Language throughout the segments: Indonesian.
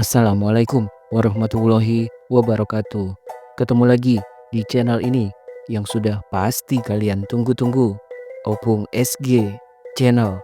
Assalamualaikum warahmatullahi wabarakatuh. Ketemu lagi di channel ini yang sudah pasti kalian tunggu-tunggu, Opung SG Channel.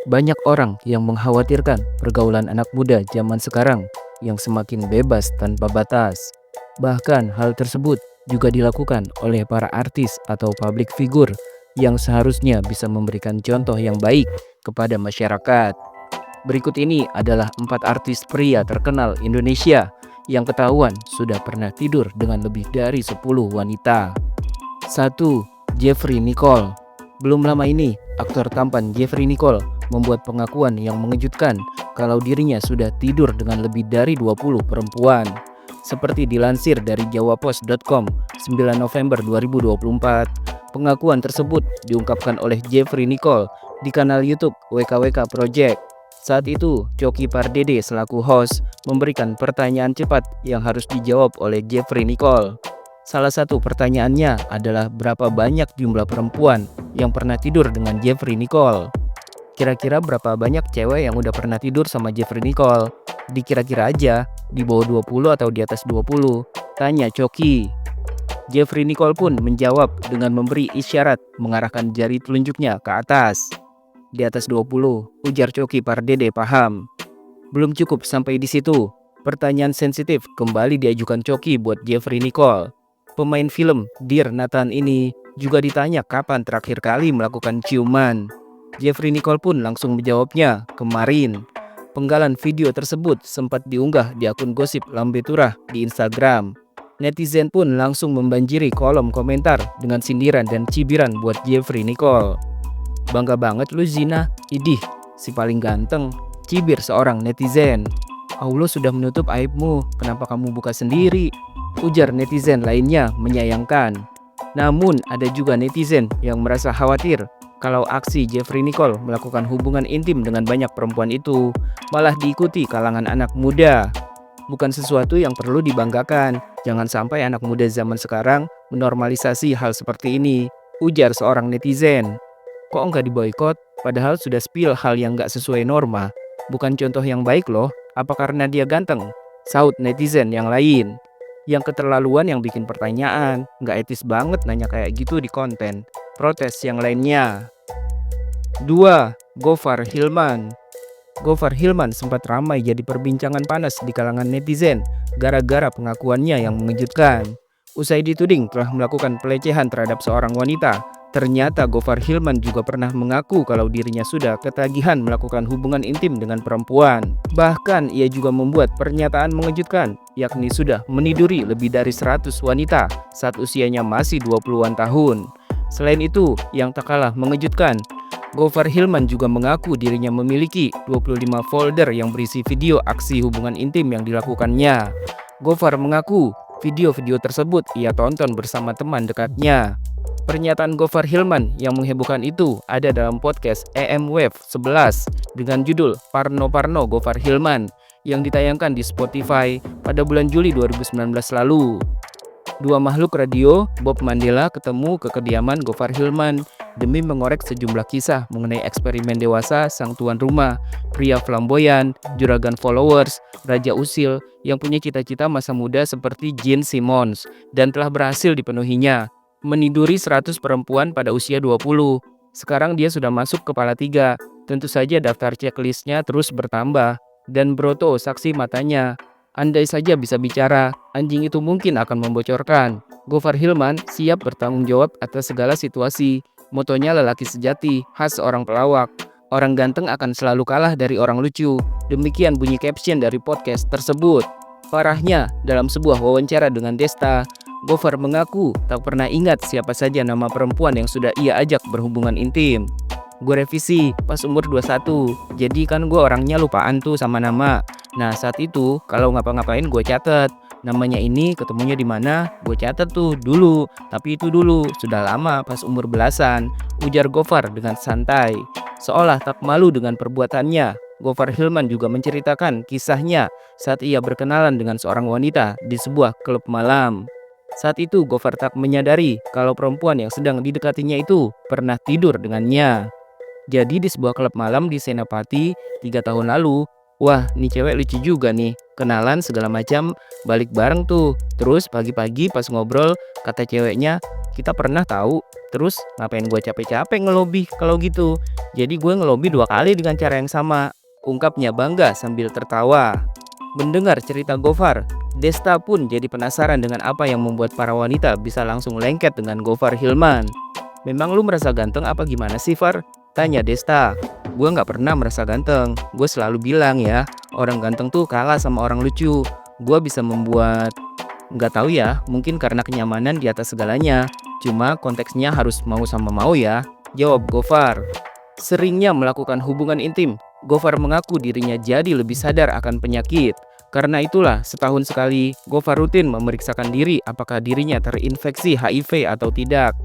Banyak orang yang mengkhawatirkan pergaulan anak muda zaman sekarang yang semakin bebas tanpa batas. Bahkan hal tersebut juga dilakukan oleh para artis atau public figure yang seharusnya bisa memberikan contoh yang baik kepada masyarakat. Berikut ini adalah 4 artis pria terkenal Indonesia yang ketahuan sudah pernah tidur dengan lebih dari 10 wanita. 1. Jeffrey Nicole. Belum lama ini, aktor tampan Jeffrey Nicole membuat pengakuan yang mengejutkan kalau dirinya sudah tidur dengan lebih dari 20 perempuan. Seperti dilansir dari jawapos.com 9 November 2024, pengakuan tersebut diungkapkan oleh Jeffrey Nicole di kanal YouTube WKWK Project. Saat itu, Coki Pardede selaku host memberikan pertanyaan cepat yang harus dijawab oleh Jeffrey Nicole. Salah satu pertanyaannya adalah berapa banyak jumlah perempuan yang pernah tidur dengan Jeffrey Nicole. Kira-kira berapa banyak cewek yang udah pernah tidur sama Jeffrey Nicole? Dikira-kira aja, di bawah 20 atau di atas 20? Tanya Coki. Jeffrey Nicole pun menjawab dengan memberi isyarat mengarahkan jari telunjuknya ke atas. Di atas 20, ujar Coki Pardede paham. Belum cukup sampai di situ. Pertanyaan sensitif kembali diajukan Coki buat Jeffrey Nicole. Pemain film Dear Nathan ini juga ditanya kapan terakhir kali melakukan ciuman. Jeffrey Nicole pun langsung menjawabnya, kemarin. Penggalan video tersebut sempat diunggah di akun gosip Lambe Turah di Instagram. Netizen pun langsung membanjiri kolom komentar dengan sindiran dan cibiran buat Jeffrey Nicole. Bangga banget lu Zina, idih, si paling ganteng, cibir seorang netizen. Allah sudah menutup aibmu, kenapa kamu buka sendiri? Ujar netizen lainnya menyayangkan. Namun ada juga netizen yang merasa khawatir kalau aksi Jeffrey Nicole melakukan hubungan intim dengan banyak perempuan itu malah diikuti kalangan anak muda. Bukan sesuatu yang perlu dibanggakan, jangan sampai anak muda zaman sekarang menormalisasi hal seperti ini, ujar seorang netizen. Kok enggak diboikot? Padahal sudah spill hal yang enggak sesuai norma. Bukan contoh yang baik loh. Apa karena dia ganteng? Saut netizen yang lain. Yang keterlaluan yang bikin pertanyaan. Enggak etis banget nanya kayak gitu di konten. Protes yang lainnya. 2. Gofar Hilman. Gofar Hilman sempat ramai jadi perbincangan panas di kalangan netizen gara-gara pengakuannya yang mengejutkan. Usai dituding telah melakukan pelecehan terhadap seorang wanita, ternyata Gofar Hilman juga pernah mengaku kalau dirinya sudah ketagihan melakukan hubungan intim dengan perempuan. Bahkan ia juga membuat pernyataan mengejutkan, yakni sudah meniduri lebih dari 100 wanita saat usianya masih 20-an tahun. Selain itu, yang tak kalah mengejutkan, Gofar Hilman juga mengaku dirinya memiliki 25 folder yang berisi video aksi hubungan intim yang dilakukannya. Gofar mengaku video-video tersebut ia tonton bersama teman dekatnya. Pernyataan Gofar Hilman yang menghebohkan itu ada dalam podcast EM Wave 11 dengan judul Parno Parno Gofar Hilman yang ditayangkan di Spotify pada bulan Juli 2019 lalu. Dua makhluk radio, Bob Mandela ketemu ke kediaman Gofar Hilman demi mengorek sejumlah kisah mengenai eksperimen dewasa sang tuan rumah, pria flamboyan, juragan followers, raja usil yang punya cita-cita masa muda seperti Gene Simmons dan telah berhasil dipenuhinya. Meniduri 100 perempuan pada usia 20. Sekarang dia sudah masuk kepala 3. Tentu saja daftar checklistnya terus bertambah. Dan Broto saksi matanya. Andai saja bisa bicara, anjing itu mungkin akan membocorkan. Gofar Hilman siap bertanggung jawab atas segala situasi. Motonya lelaki sejati, khas seorang pelawak. Orang ganteng akan selalu kalah dari orang lucu. Demikian bunyi caption dari podcast tersebut. Parahnya, dalam sebuah wawancara dengan Desta, Gofar mengaku tak pernah ingat siapa saja nama perempuan yang sudah ia ajak berhubungan intim. Gue revisi pas umur 21, jadi kan gue orangnya lupaan tuh sama nama. Nah saat itu kalau ngapa-ngapain gue catet. Namanya ini ketemunya di mana? Gue catet tuh dulu, tapi itu dulu, sudah lama pas umur belasan, ujar Gofar dengan santai. Seolah tak malu dengan perbuatannya, Gofar Hilman juga menceritakan kisahnya saat ia berkenalan dengan seorang wanita di sebuah klub malam. Saat itu Gofar tak menyadari kalau perempuan yang sedang didekatinya itu pernah tidur dengannya. Jadi di sebuah klub malam di Senapati 3 tahun lalu, Wah, nih cewek lucu juga nih. Kenalan segala macam, balik bareng tuh. Terus pagi-pagi pas ngobrol, kata ceweknya, kita pernah tahu. Terus ngapain gue capek-capek ngelobi kalau gitu. Jadi gue ngelobi 2 kali dengan cara yang sama. Ungkapnya bangga sambil tertawa. Mendengar cerita Gofar, Desta pun jadi penasaran dengan apa yang membuat para wanita bisa langsung lengket dengan Gofar Hilman. Memang lu merasa ganteng apa gimana sih, Far? Tanya Desta. Gue nggak pernah merasa ganteng. Gue selalu bilang ya, orang ganteng tuh kalah sama orang lucu. Gue bisa membuat, nggak tahu ya, mungkin karena kenyamanan di atas segalanya. Cuma konteksnya harus mau sama mau ya, jawab Gofar. Seringnya melakukan hubungan intim, Gofar mengaku dirinya jadi lebih sadar akan penyakit. Karena itulah, setahun sekali, Gofar rutin memeriksakan diri apakah dirinya terinfeksi HIV atau tidak.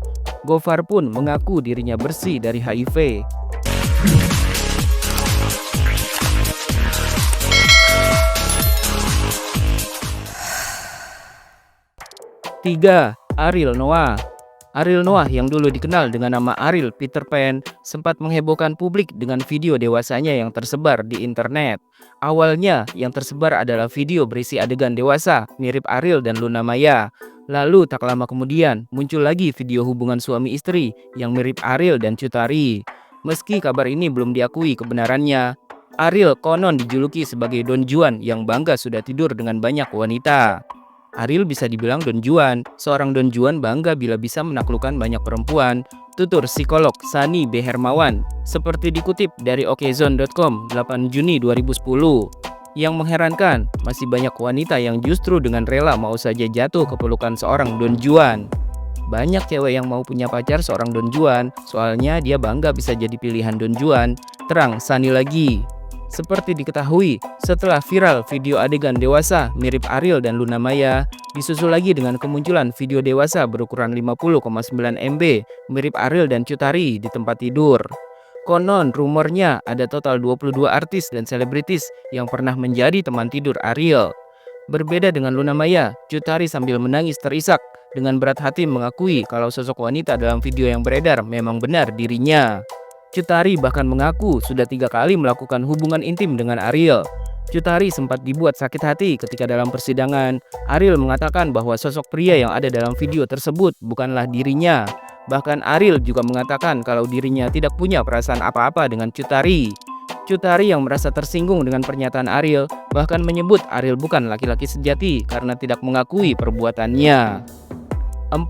Gofar pun mengaku dirinya bersih dari HIV. 3. Ariel Noah. Ariel Noah yang dulu dikenal dengan nama Ariel Peter Pan sempat menghebohkan publik dengan video dewasanya yang tersebar di internet. Awalnya yang tersebar adalah video berisi adegan dewasa mirip Ariel dan Luna Maya. Lalu tak lama kemudian muncul lagi video hubungan suami istri yang mirip Ariel dan Cut Tari. Meski kabar ini belum diakui kebenarannya, Ariel konon dijuluki sebagai Don Juan yang bangga sudah tidur dengan banyak wanita. Ariel bisa dibilang Don Juan. Seorang Don Juan bangga bila bisa menaklukkan banyak perempuan, tutur psikolog Sani B. Hermawan. Seperti dikutip dari okezone.com 8 Juni 2010. Yang mengherankan, masih banyak wanita yang justru dengan rela mau saja jatuh ke pelukan seorang Don Juan. Banyak cewek yang mau punya pacar seorang Don Juan, soalnya dia bangga bisa jadi pilihan Don Juan. Terang Sani lagi. Seperti diketahui, setelah viral video adegan dewasa mirip Ariel dan Luna Maya, disusul lagi dengan kemunculan video dewasa berukuran 50,9 MB mirip Ariel dan Cut Tari di tempat tidur. Konon rumornya ada total 22 artis dan selebritis yang pernah menjadi teman tidur Ariel. Berbeda dengan Luna Maya, Cut Tari sambil menangis terisak dengan berat hati mengakui kalau sosok wanita dalam video yang beredar memang benar dirinya. Cut Tari bahkan mengaku sudah 3 kali melakukan hubungan intim dengan Ariel. Cut Tari sempat dibuat sakit hati ketika dalam persidangan, Ariel mengatakan bahwa sosok pria yang ada dalam video tersebut bukanlah dirinya. Bahkan Ariel juga mengatakan kalau dirinya tidak punya perasaan apa-apa dengan Cut Tari. Cut Tari yang merasa tersinggung dengan pernyataan Ariel bahkan menyebut Ariel bukan laki-laki sejati karena tidak mengakui perbuatannya. 4.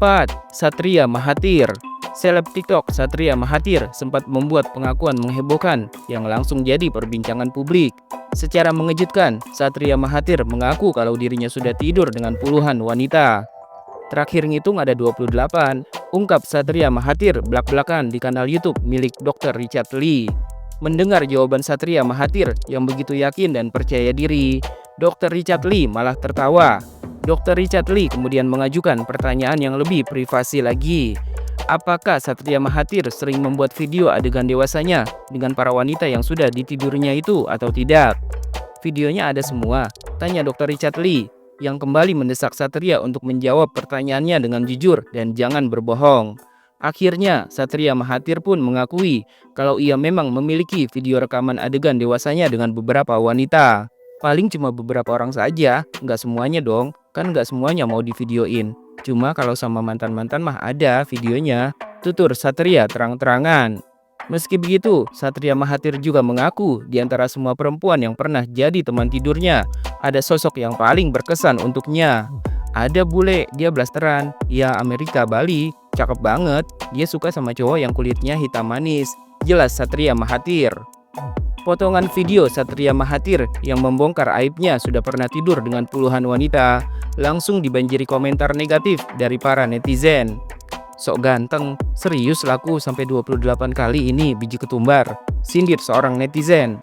Satria Mahathir. Seleb TikTok Satria Mahathir sempat membuat pengakuan menghebohkan yang langsung jadi perbincangan publik. Secara mengejutkan, Satria Mahathir mengaku kalau dirinya sudah tidur dengan puluhan wanita. Terakhir ngitung ada 28, ungkap Satria Mahathir belak-belakan di kanal YouTube milik Dr. Richard Lee. Mendengar jawaban Satria Mahathir yang begitu yakin dan percaya diri, Dr. Richard Lee malah tertawa. Dr. Richard Lee kemudian mengajukan pertanyaan yang lebih privasi lagi. Apakah Satria Mahathir sering membuat video adegan dewasanya dengan para wanita yang sudah ditidurnya itu atau tidak? Videonya ada semua, tanya Dr. Richard Lee, yang kembali mendesak Satria untuk menjawab pertanyaannya dengan jujur dan jangan berbohong. Akhirnya, Satria Mahathir pun mengakui kalau ia memang memiliki video rekaman adegan dewasanya dengan beberapa wanita. Paling cuma beberapa orang saja, nggak semuanya dong, kan nggak semuanya mau divideoin. Cuma kalau sama mantan-mantan mah ada videonya, tutur Satria terang-terangan. Meski begitu, Satria Mahathir juga mengaku di antara semua perempuan yang pernah jadi teman tidurnya, ada sosok yang paling berkesan untuknya. Ada bule, dia blasteran, ya Amerika Bali, cakep banget, dia suka sama cowok yang kulitnya hitam manis, jelas Satria Mahathir. Potongan video Satria Mahathir yang membongkar aibnya sudah pernah tidur dengan puluhan wanita langsung dibanjiri komentar negatif dari para netizen. Sok ganteng, serius laku sampai 28 kali ini biji ketumbar, sindir seorang netizen.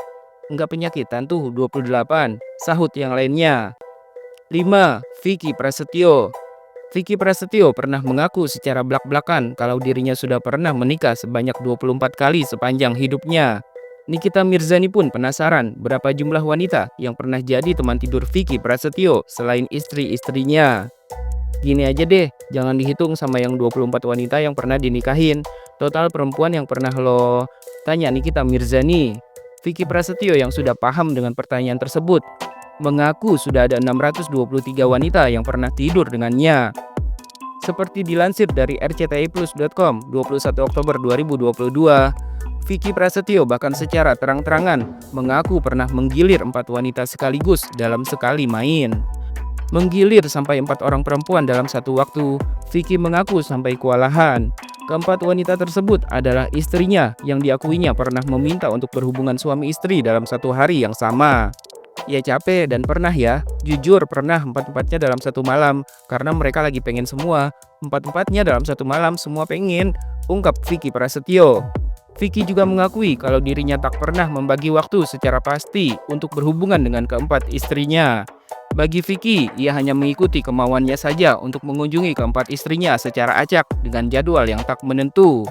Enggak penyakitan tuh 28, sahut yang lainnya. 5. Vicky Prasetyo. Vicky Prasetyo pernah mengaku secara blak-blakan kalau dirinya sudah pernah menikah sebanyak 24 kali sepanjang hidupnya. Nikita Mirzani pun penasaran berapa jumlah wanita yang pernah jadi teman tidur Vicky Prasetyo selain istri-istrinya. Gini aja deh, jangan dihitung sama yang 24 wanita yang pernah dinikahin. Total perempuan yang pernah lo tanya Nikita Mirzani. Vicky Prasetyo yang sudah paham dengan pertanyaan tersebut mengaku sudah ada 623 wanita yang pernah tidur dengannya. Seperti dilansir dari rctiplus.com 21 Oktober 2022, Vicky Prasetyo bahkan secara terang-terangan mengaku pernah menggilir 4 wanita sekaligus dalam sekali main. Menggilir sampai 4 orang perempuan dalam satu waktu, Vicky mengaku sampai kewalahan. Keempat wanita tersebut adalah istrinya yang diakuinya pernah meminta untuk berhubungan suami istri dalam satu hari yang sama. Ya capek dan pernah ya, jujur pernah empat-empatnya dalam satu malam, karena mereka lagi pengen semua. Empat-empatnya dalam satu malam semua pengen, ungkap Vicky Prasetyo. Vicky juga mengakui kalau dirinya tak pernah membagi waktu secara pasti untuk berhubungan dengan keempat istrinya. Bagi Vicky, ia hanya mengikuti kemauannya saja untuk mengunjungi keempat istrinya secara acak dengan jadwal yang tak menentu.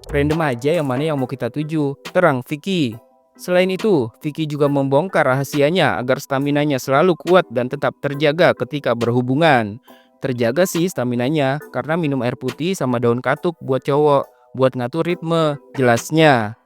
Random aja yang mana yang mau kita tuju, terang Vicky. Selain itu, Vicky juga membongkar rahasianya agar staminanya selalu kuat dan tetap terjaga ketika berhubungan. Terjaga sih staminanya karena minum air putih sama daun katuk buat cowok, buat ngatur ritme, jelasnya.